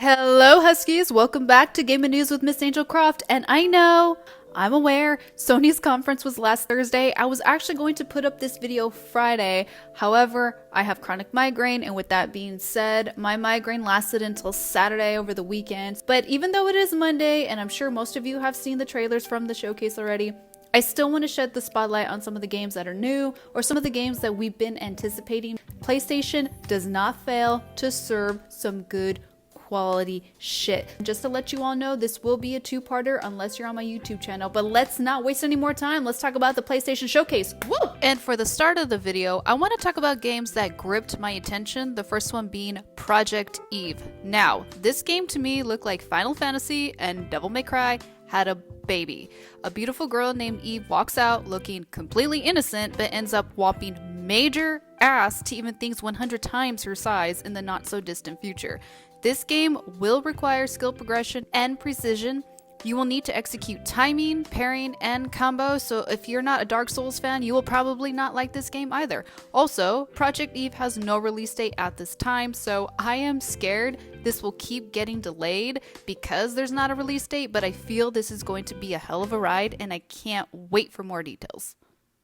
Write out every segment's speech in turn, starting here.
Hello Huskies, welcome back to Gaming News with Miss Angel Croft, and I'm aware, Sony's conference was last Thursday. I was actually going to put up this video Friday, however, I have chronic migraine, and with that being said, my migraine lasted until Saturday over the weekend. But even though it is Monday, and I'm sure most of you have seen the trailers from the showcase already, I still want to shed the spotlight on some of the games that are new, or some of the games that we've been anticipating. PlayStation does not fail to serve some good quality shit. Just to let you all know, this will be a two-parter unless you're on my YouTube channel, but let's not waste any more time. Let's talk about the PlayStation Showcase. Woo! And for the start of the video, I want to talk about games that gripped my attention, the first one being Project Eve. Now, this game to me looked like Final Fantasy and Devil May Cry had a baby. A beautiful girl named Eve walks out looking completely innocent, but ends up whopping major ass to even things 100 times her size in the not so distant future. This game will require skill progression and precision. You will need to execute timing, pairing, and combo, so if you're not a Dark Souls fan, you will probably not like this game either. Also, Project Eve has no release date at this time, so I am scared this will keep getting delayed because there's not a release date, but I feel this is going to be a hell of a ride, and I can't wait for more details.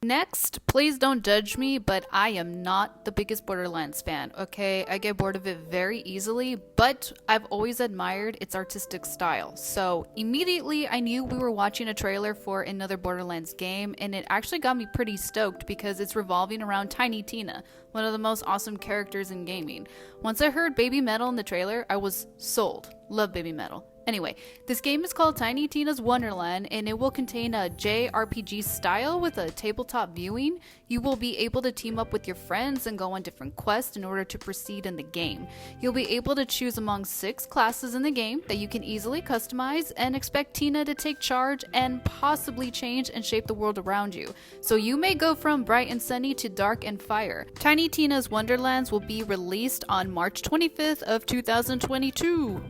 Next, please don't judge me, but I am not the biggest Borderlands fan, okay? I get bored of it very easily, but I've always admired its artistic style. So immediately I knew we were watching a trailer for another Borderlands game, and it actually got me pretty stoked because it's revolving around Tiny Tina, one of the most awesome characters in gaming. Once I heard Baby Metal in the trailer, I was sold. Love Baby Metal. Anyway, this game is called Tiny Tina's Wonderland, and it will contain a JRPG style with a tabletop viewing. You will be able to team up with your friends and go on different quests in order to proceed in the game. You'll be able to choose among 6 classes in the game that you can easily customize, and expect Tina to take charge and possibly change and shape the world around you. So you may go from bright and sunny to dark and fire. Tiny Tina's Wonderlands will be released on March 25th of 2022.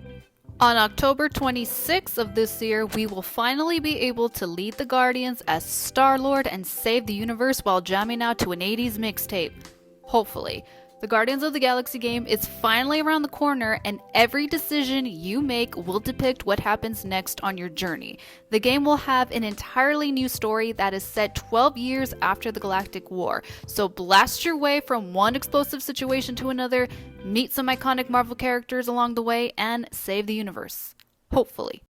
On October 26th of this year, we will finally be able to lead the Guardians as Star-Lord and save the universe while jamming out to an 80s mixtape. Hopefully. The Guardians of the Galaxy game is finally around the corner, and every decision you make will depict what happens next on your journey. The game will have an entirely new story that is set 12 years after the Galactic War, so blast your way from one explosive situation to another, meet some iconic Marvel characters along the way, and save the universe. Hopefully.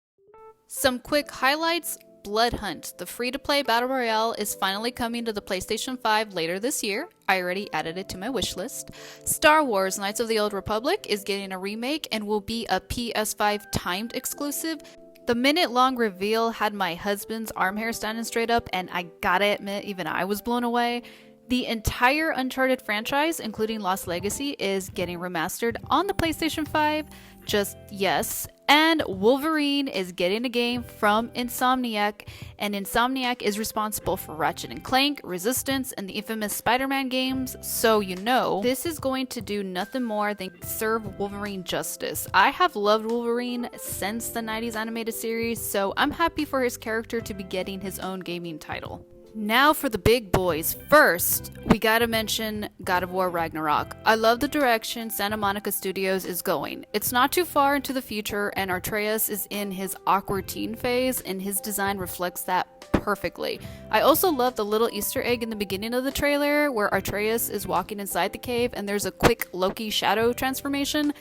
Some quick highlights. Blood Hunt, the free-to-play battle royale, is finally coming to the PlayStation 5 later this year. I already added it to my wish list. Star Wars Knights of the Old Republic is getting a remake and will be a PS5 timed exclusive. The minute-long reveal had my husband's arm hair standing straight up, and I gotta admit, even I was blown away. The entire Uncharted franchise, including Lost Legacy, is getting remastered on the PlayStation 5. Just yes. And Wolverine is getting a game from Insomniac, and Insomniac is responsible for Ratchet & Clank, Resistance, and the infamous Spiderman games, so you know this is going to do nothing more than serve Wolverine justice. I have loved Wolverine since the 90s animated series, so I'm happy for his character to be getting his own gaming title. Now for the big boys. First, we gotta mention God of War Ragnarok. I love the direction Santa Monica Studios is going. It's not too far into the future, and Atreus is in his awkward teen phase, and his design reflects that perfectly. I also love the little Easter egg in the beginning of the trailer where Atreus is walking inside the cave and there's a quick Loki shadow transformation.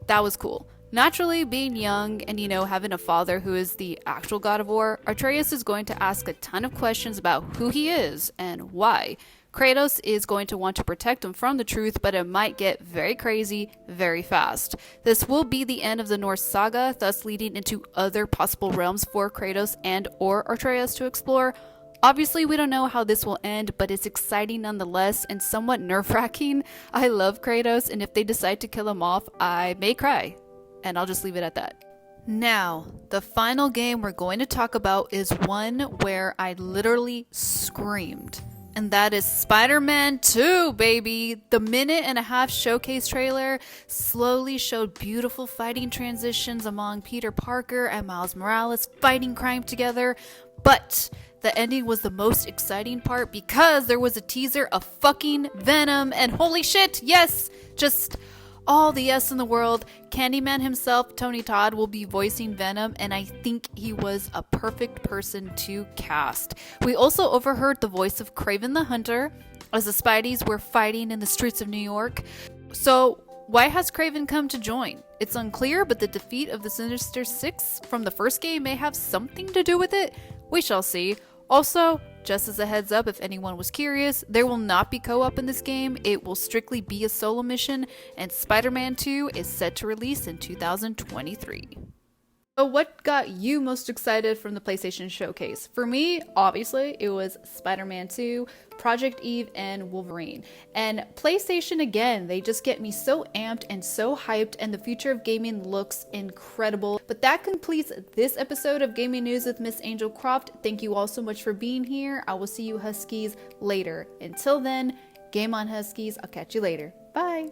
That was cool. Naturally, being young and, having a father who is the actual God of War, Atreus is going to ask a ton of questions about who he is and why. Kratos is going to want to protect him from the truth, but it might get very crazy very fast. This will be the end of the Norse saga, thus leading into other possible realms for Kratos and or Atreus to explore. Obviously, we don't know how this will end, but it's exciting nonetheless and somewhat nerve-wracking. I love Kratos, and if they decide to kill him off, I may cry. And I'll just leave it at that. Now, the final game we're going to talk about is one where I literally screamed. And that is Spider-Man 2, baby! The minute-and-a-half showcase trailer slowly showed beautiful fighting transitions among Peter Parker and Miles Morales fighting crime together. But the ending was the most exciting part because there was a teaser of fucking Venom, and holy shit, yes! Just all the yes in the world. Candyman himself, Tony Todd, will be voicing Venom, and I think he was a perfect person to cast. We also overheard the voice of Kraven the Hunter as the Spideys were fighting in the streets of New York. So, why has Kraven come to join? It's unclear, but the defeat of the Sinister Six from the first game may have something to do with it. We shall see. Also, just as a heads up, if anyone was curious, there will not be co-op in this game. It will strictly be a solo mission, and Spider-Man 2 is set to release in 2023. So what got you most excited from the PlayStation Showcase? For me, obviously, it was Spider-Man 2, Project Eve, and Wolverine. And PlayStation, again, they just get me so amped and so hyped, and the future of gaming looks incredible. But that completes this episode of Gaming News with Miss Angel Croft. Thank you all so much for being here. I will see you Huskies later. Until then, game on Huskies. I'll catch you later. Bye!